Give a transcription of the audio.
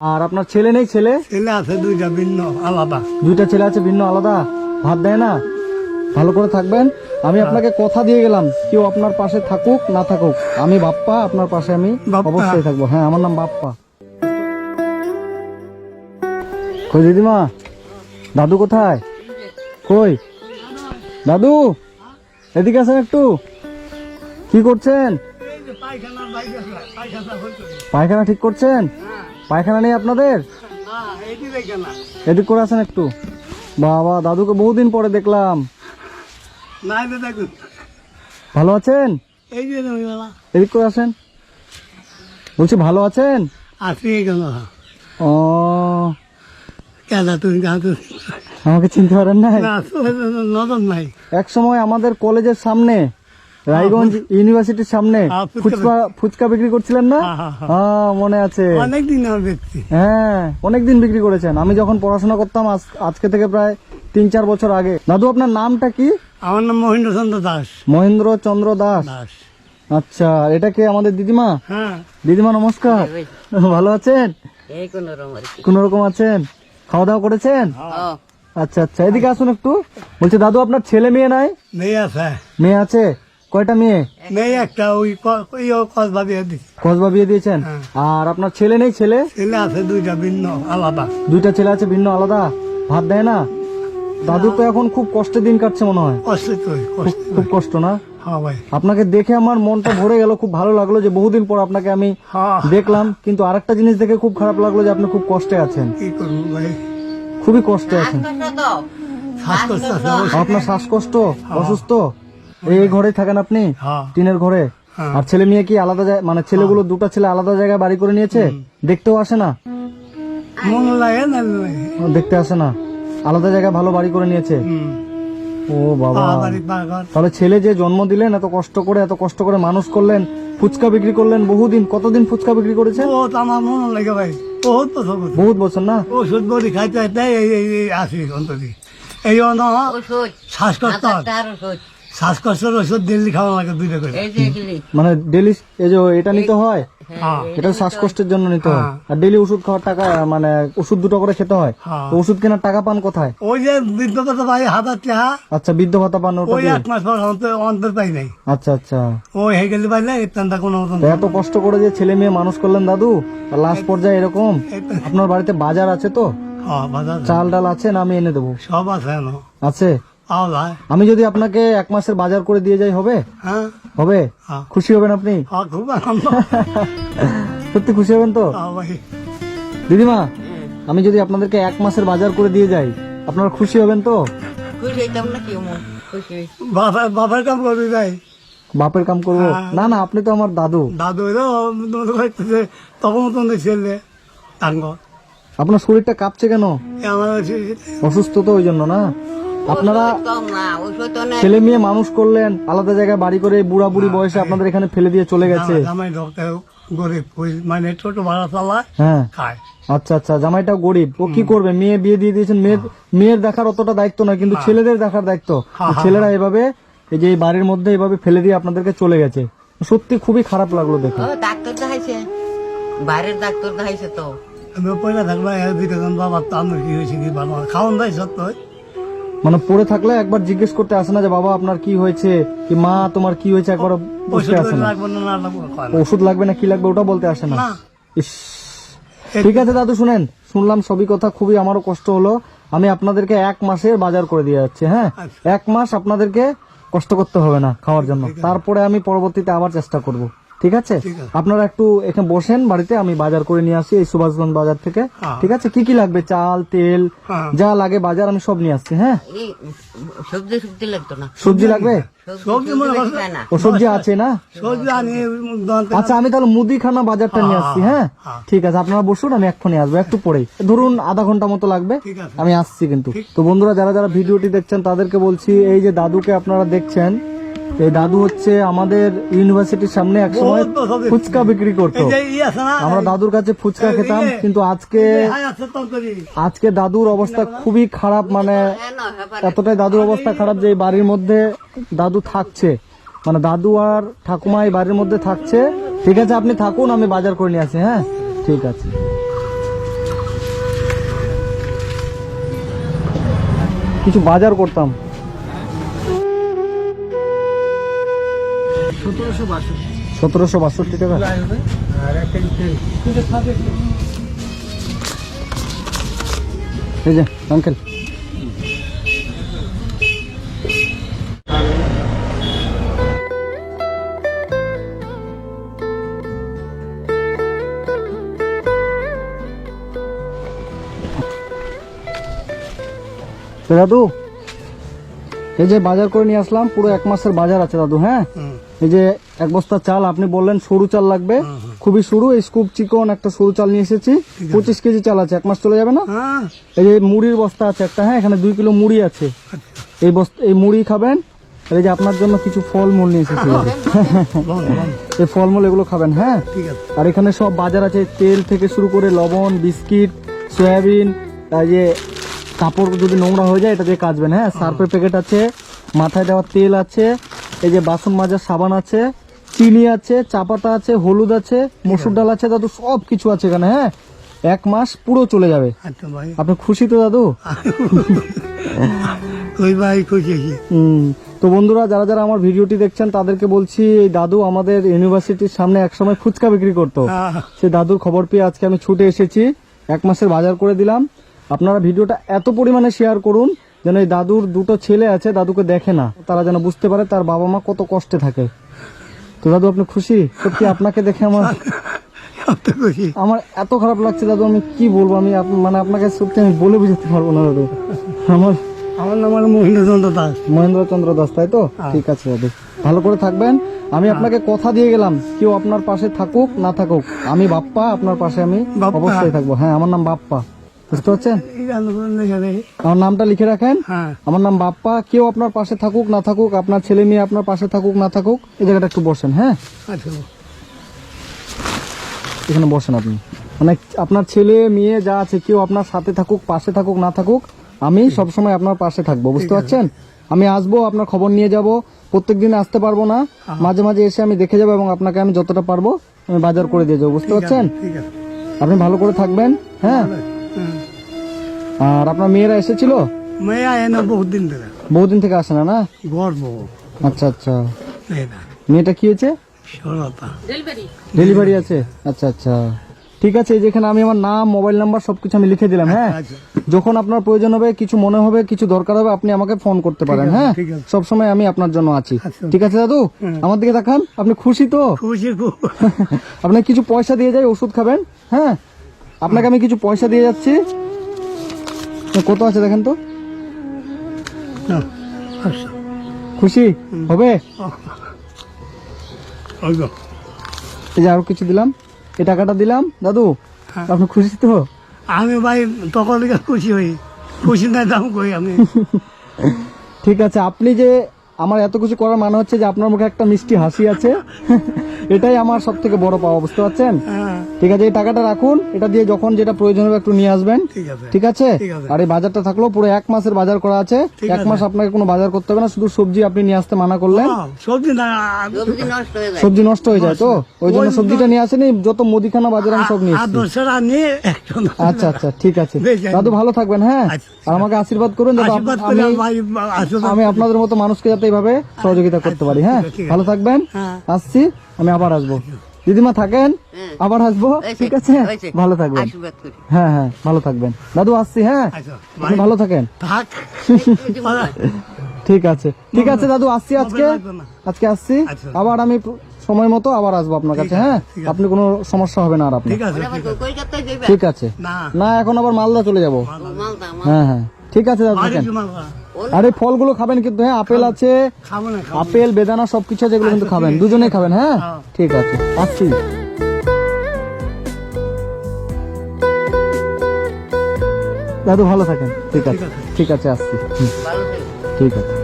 আর আপনার ছেলে নেই? ছেলে ছেলে আছে দুইটা ভিন্ন আলাদা। দুইটা ছেলে আছে ভিন্ন আলাদা, ভাত দেয় না? ভালো করে থাকবেন। আমি আপনাকে কথা দিয়ে গেলাম, কেউ আপনার পাশে থাকুক না থাকুক, আমি বাপ্পা আপনার পাশে আমি বাপ্পা। অবশ্যই থাকবো। হ্যাঁ, আমার নাম বাপ্পা। কই দিদিমা, দাদু কোথায়? কই দাদু, এদিকে আসেন একটু। কি করছেন? পায়খানা ঠিক করছেন? পায়খানা নেই আপনাদের? এদিক করে আসেন একটু। বাবা, দাদুকে বহুদিন পরে দেখলাম। ভালো আছেন? এদিক করে আসেন। বলছি ভালো আছেন? ও, আমাকে চিনতে পারেন না? এক সময় আমাদের কলেজের সামনে, রায়গঞ্জ ইউনিভার্সিটির সামনে ফুচকা বিক্রি করছিলেন না? হ্যাঁ, মনে আছে। অনেকদিন ব্যক্তি। হ্যাঁ, অনেকদিন বিক্রি করেছেন। আমি যখন পড়াশোনা করতাম আজকে থেকে প্রায় 3-4 বছর আগে। দাদু, আপনার নামটা কি? আমার নাম মহেন্দ্র চন্দ্র দাস। মহেন্দ্র চন্দ্র দাস। আচ্ছা, এটা কি আমাদের দিদিমা? হ্যাঁ। দিদিমা নমস্কার, ভালো আছেন? কোন রকম আছেন? খাওয়া দাওয়া করেছেন? আচ্ছা আচ্ছা, এদিকে আসুন একটু। বলছি দাদু, আপনার ছেলে মেয়ে নাই? মেয়ে আছে। মেয়ে আছে? কয়টা মেয়ে? মেয়ে একটা, ওই কসবা দিয়ে দিচ্ছি। কসবা বিয়ে দিয়েছেন? আর আপনার ছেলে নেই? ছেলে ছেলে আছে দুইটা ভিন্ন আলাদা। দুইটা ছেলে আছে ভিন্ন আলাদা, ভাত দেয় না? দাদু তো এখন খুব কষ্টের দিন কাটছে মনে হয়। কষ্ট তো খুব কষ্ট না? হ্যাঁ ভাই। আপনাকে দেখে আমার মনটা ভরে গেল, খুব ভালো লাগলো যে বহুদিন পর আপনাকে আমি দেখলাম। কিন্তু আরেকটা জিনিস দেখে খুব খারাপ লাগলো যে আপনি খুব কষ্টে আছেন। কি করবো ভাই, খুবই কষ্টে আছেন। শ্বাসকষ্ট আছে। আপনার শ্বাসকষ্ট, অসুস্থ? এই ঘরেই থাকেন আপনি? হ্যাঁ। টিনের ঘরে? আর ছেলে মেয়ে কি আলাদা মানে ছেলেগুলো দুটো ছেলে আলাদা জায়গায় বাড়ি করে নিয়েছে? দেখতেও আসে না? মন লাগে না, দেখতে আসে না, আলাদা জায়গায় ভালো বাড়ি করে নিয়েছে। ও বাবা, তাহলে ছেলে যে জন্ম দিলেন, এত কষ্ট করে মানুষ করলেন, ফুচকা বিক্রি করলেন বহুদিন। কতদিন ফুচকা বিক্রি করেছেন? আমার মন লাগে ভাই, বহুত বছর না? ওষুধ বড়ি খাইতে আসি অন্তরি। এই শ্বাসকষ্ট, শ্বাসকষ্টের ওষুধ দিল্লি খাওয়া লাগে দুইটা করে। মানে ডেলি এই যে এটা নিতে হয়? এটা শ্বাসকষ্টের জন্য নিতে হয়। আর ডেলি ওষুধ খাওয়ার টাকা, মানে ওষুধ দুটো করে খেতে হয়। তো ওষুধ কেনার টাকা পান কোথায়? ওই যে বৃদ্ধ ভাতা পাই 1000 টাকা। আচ্ছা, বৃদ্ধ ভাতা পান ওটা ওই দিয়ে? 1 মাস পর অন্তর পাই নাই। আচ্ছা আচ্ছা, ওই হয়ে গেলে পাইলে এতটা কোনো মতন। এত কষ্ট করে যে ছেলে মেয়ে মানুষ করলেন দাদু, আর লাস্ট পর্যায়ে এরকম। আপনার বাড়িতে বাজার আছে তো? চাল ডাল আছে না? আমি এনে দেবো। সব আছে। আছে? আমি যদি আপনাকে 1 মাসের বাজার করে দিয়ে যাই হবে? হবে? খুশি হবেন আপনি? খুব আনন্দ। সত্যি খুশি হবেন তো? দিদিমা, আমি যদি আপনাদেরকে 1 মাসের বাজার করে দিয়ে যাই, আপনারা খুশি হবেন তো? বাবার কাম করবি ভাই? বাপের কাম করবো? না না, আপনি তো আমার দাদু। দাদু তখন মতন ছেলে। আপনার শরীরটা কাঁপছে কেন? অসুস্থ তো, ওই জন্য না? আপনারা ছেলে মেয়ে মানুষ করলেন, আলাদা জায়গায় বাড়ি করে, বুড়া বুড়ি বয়সে আপনাদের এখানে ফেলে দিয়ে চলে গেছে। গরিব, মানে ছোট ভাড়া চালায়। হ্যাঁ, খায়। আচ্ছা আচ্ছা, জামাইটাও গরিব। ও কি করবে? মেয়ে বিয়ে দিয়ে দিয়েছেন। মেয়ের দেখার অতটা দায়িত্ব নয়, কিন্তু ছেলেদের দেখার দায়িত্ব। ছেলেরা এভাবে এই যে বাড়ির মধ্যে এভাবে ফেলে দিয়ে আপনাদেরকে চলে গেছে। সত্যি খুবই খারাপ লাগলো দেখে। ডাক্তার দেখাইছে, বাইরের ডাক্তার দেখাইছে তো। পয়লা থাকলে বাবা তো আমার কি হয়েছে, কি ভালো খাওয়ান দেয় সত্য। মানে পড়ে থাকলে একবার জিজ্ঞেস করতে আসে না যে বাবা আপনার কি হয়েছে, কি মা তোমার কি হয়েছে, একবার বুঝতে আসে না। ওষুধ লাগবে না কি লাগবে ওটা বলতে আসে না। ইস, ঠিক আছে দাদু, শুনলাম সবই কথা, খুবই আমারও কষ্ট হলো। আমি আপনাদেরকে 1 মাসের বাজার করে দিয়ে যাচ্ছি। হ্যাঁ, 1 মাস আপনাদেরকে কষ্ট করতে হবে না খাওয়ার জন্য। তারপরে আমি পরবর্তীতে আবার চেষ্টা করব। ঠিক আছে? আপনারা একটু এখানে বসেন বাড়িতে, আমি বাজার করে নিয়ে আসি এই সুভাষগঞ্জ বাজার থেকে। ঠিক আছে? কি কি লাগবে, চাল তেল যা লাগে বাজার, আমি সব নিয়ে আসছি। হ্যাঁ, সবজি লাগতো না? সবজি লাগবে? ও সবজি আছে না? আচ্ছা, আমি তাহলে মুদিখানা বাজারটা নিয়ে আসছি। হ্যাঁ, ঠিক আছে, আপনারা বসুন, আমি এক্ষুনি আসবো। একটু পরেই, ধরুন আধা ঘন্টা মতো লাগবে, আমি আসছি কিন্তু। তো বন্ধুরা, যারা যারা ভিডিওটি দেখছেন তাদেরকে বলছি, এই যে দাদুকে আপনারা দেখছেন, এই দাদু হচ্ছে আমাদের ইউনিভার্সিটির সামনে একসময় ফুচকা বিক্রি করতো। আমরা দাদুর কাছে ফুচকা খেতাম, কিন্তু আজকে দাদুর অবস্থা খুবই খারাপ। মানে এতটাই দাদুর অবস্থা খারাপ যে এই বাড়ির মধ্যে দাদু থাকছে, মানে দাদু আর ঠাকুমা এই বাড়ির মধ্যে থাকছে। ঠিক আছে, আপনি থাকুন, আমি বাজার করে নিয়ে আসি। হ্যাঁ, ঠিক আছে। কিছু বাজার করতাম। 1762 টাকা। এই যে আঙ্কেল, দাদু এই যে বাজার করে নিয়ে আসলাম, পুরো 1 মাসের বাজার আছে দাদু। হ্যাঁ, এই যে 1 বস্তা চাল, আপনি বললেন সরু চাল লাগবে, খুবই সরু, এই স্কুপ চিকন একটা সরু চাল নিয়ে এসেছি। 25 কেজি চাল আছে, 1 মাস চলে যাবে না? হ্যাঁ এই যে মুড়ির বস্তা আছে একটা, হ্যাঁ এখানে 2 কিলো মুড়ি আছে, এই মুড়ি খাবেন। আর এই যে আপনার জন্য কিছু ফলমূল নিয়ে এসেছি, এই ফলমূল এগুলো খাবেন। হ্যাঁ, ঠিক আছে। আর এখানে সব বাজার আছে, তেল থেকে শুরু করে লবণ, বিস্কিট, সয়াবিন, আর যে কাপড় যদি নোংরা হয়ে যায় এটা দিয়ে কাচবেন। হ্যাঁ, সার্ফের প্যাকেট আছে, মাথায় দেওয়ার তেল আছে, এই যে বাসন মাজার সাবান আছে, চিনি আছে, চা পাতা আছে, হলুদ আছে, মসুর ডাল আছে দাদু, সব কিছু আছে এখানে। হ্যাঁ, 1 মাস পুরো চলে যাবে। আচ্ছা ভাই, আপনি খুশি তো দাদু? ওই ভাই খুশি আছি। তো বন্ধুরা, যারা যারা আমার ভিডিওটি দেখছেন তাদেরকে বলছি, এই দাদু আমাদের ইউনিভার্সিটির সামনে একসময় ফুচকা বিক্রি করতো। সেই দাদুর খবর পেয়ে আজকে আমি ছুটে এসেছি, 1 মাসের বাজার করে দিলাম। আপনারা ভিডিওটা এত পরিমাণে শেয়ার করুন যেন এই দাদুর 2টো ছেলে আছে, দাদুকে দেখে না, তারা যেন বুঝতে পারে তার বাবা মা কত কষ্টে থাকে। তো দাদু আপনি খুশি? সত্যি আপনাকে দেখে আমার এত খারাপ লাগছে দাদু, আমি কি বলবো, আমি মানে আপনাকে সত্যি আমি বলে বুঝাতে পারবো না দাদু। আমার নাম হলো মহেন্দ্রচন্দ্র দাস। মহেন্দ্রচন্দ্র দাস, তাই তো? ঠিক আছে দাদু, ভালো করে থাকবেন। আমি আপনাকে কথা দিয়ে গেলাম, কেউ আপনার পাশে থাকুক না থাকুক, আমি বাপ্পা আপনার পাশে আমি বাপ্পা? অবশ্যই থাকবো। হ্যাঁ, আমার নাম বাপ্পা, বুঝতে পারছেন? এই আন্দোলন এখানে। আমার নামটা লিখে রাখেন, হ্যাঁ আমার নাম বাপ্পা। কেউ আপনার পাশে থাকুক না থাকুক, আপনার ছেলে মেয়ে আপনার পাশে থাকুক না থাকুক, এই জায়গাটা একটু বসেন। হ্যাঁ, আচ্ছা এখানে বসেন আপনি। মানে আপনার ছেলে মেয়ে যা আছে, কেউ আপনার সাথে থাকুক, পাশে থাকুক না থাকুক, আমি সবসময় আপনার পাশে থাকবো, বুঝতে পারছেন? আমি আসবো, আপনার খবর নিয়ে যাব। প্রত্যেকদিন আসতে পারবো না, মাঝে মাঝে এসে আমি দেখে যাবো এবং আপনাকে আমি যতটা পারবো আমি বাজার করে দিয়ে যাবো, বুঝতে পারছেন? ঠিক আছে। আপনি ভালো করে থাকবেন। হ্যাঁ, হুম। আর আপনার মেয়েরা এসেছিল? মেয়ে আয় না বহুত দিন ধরে, বহুদিন থেকে আসে না? না, গর্ব আচ্ছা আচ্ছা। মেয়েটা মেয়েটা কি হয়েছে? সরলতা। ডেলিভারি আছে? আচ্ছা আচ্ছা, ঠিক আছে। এই যেখানে আমি আমার নাম, মোবাইল নাম্বার সবকিছু আমি লিখে দিলাম। হ্যাঁ, আচ্ছা যখন আপনার প্রয়োজন হবে, কিছু মনে হবে, কিছু দরকার হবে, আপনি আমাকে ফোন করতে পারেন। আছে, হ্যাঁ, ঠিক আছে। সবসময় আমি আপনার জন্য আছি। আচ্ছা। ঠিক আছে দাদু, আমার দিকে তাকান, আপনি খুশি তো? খুশি খুব। আপনাকে কিছু পয়সা দিয়ে যাই, ওষুধ খাবেন। হ্যাঁ, আপনাকে আমি কিছু পয়সা দিয়ে যাচ্ছি। কত আছে দেখেন তো? আচ্ছা খুশি হবে? ওই গো। এই যে আরো কিছু দিলাম, এই টাকাটা দিলাম দাদু, হ্যাঁ। আপনি খুশি তো? আমি ভাই তখন থেকে খুশি হই, খুশি নাই দাম কই আমি। ঠিক আছে, আপনি যে আমার এত কিছু করার মানে হচ্ছে যে আপনার মুখে একটা মিষ্টি হাসি আছে, এটাই আমার সব থেকে বড় পাওয়া, বুঝতে পারছেন? হ্যাঁ ঠিক আছে, এই টাকাটা রাখুন, এটা দিয়ে যখন যেটা প্রয়োজন হবে একটু নিয়ে আসবেন। ঠিক আছে। ঠিক আছে? ঠিক আছে। আর এই বাজারটা থাকলো, পুরো 1 মাসের বাজার করা আছে। ঠিক 1 মাস আপনাকে কোনো বাজার করতে হবে না, শুধু সবজি আপনি নিয়ে আসতে মানা করলেন। সবজি না, সবজি নষ্ট হয়ে যায়। সবজি নষ্ট হয়ে যায় তো, ওই জন্য ওই সবজিটা নিয়ে আসেনি, যত মুদিখানা বাজার আমি সব নিয়ে আর এসেছি। 10 নিয়ে একজন। আচ্ছা আচ্ছা, ঠিক আছে বেশ, দাদু, ভালো থাকবেন। হ্যাঁ, আচ্ছা। আর আমাকে আশীর্বাদ করুন যাতে আশীর্বাদ করে ভাই আমি আপনাদের মতো মানুষকে যাতে এইভাবে সহযোগিতা করতে পারি। হ্যাঁ, ঠিক আছে। ভালো থাকবেন। হ্যাঁ। আসছি, আমি আবার আসবো। দিদিমা থাকেন, হ্যাঁ। আবার আসবো। হয়েছে, ঠিক আছে, হয়েছে। ভালো থাকবেন। আশীর্বাদ করি। হ্যাঁ হ্যাঁ, ভালো থাকবেন দাদু, আসছি। হ্যাঁ, আচ্ছা, আপনি ভালো থাকেন। থাক। ঠিক আছে, ঠিক আছে দাদু, আসছি আজকে, আজকে আসছি। আচ্ছা। আবার আমি সময় মতো আবার আসবো আপনার কাছে। হ্যাঁ, ঠিক আছে। আপনি কোনো সমস্যা হবে না আর আপনার। ঠিক আছে। ওরা আবার কলকাতায় যাইবে? ঠিক আছে, না না এখন আবার মালদা চলে যাবো। মালদা, হ্যাঁ হ্যাঁ, ঠিক আছে দাদু, বাড়ি থাকেন। জমা আর এই ফলগুলো খাবেন কিন্তু। হ্যাঁ, আপেল আছে, খাবো না, খাবো না। আপেল, বেদানা সবকিছু আছে, এগুলো কিন্তু আচ্ছা, খাবেন, ঠিক আছে। দুজনেই খাবেন। হ্যাঁ, হ্যাঁ। ঠিক আছে, আসছি দাদু, ভালো থাকেন। ঠিক আছে, ঠিক আছে, আসছি। ভালো থাকবে। ঠিক আছে।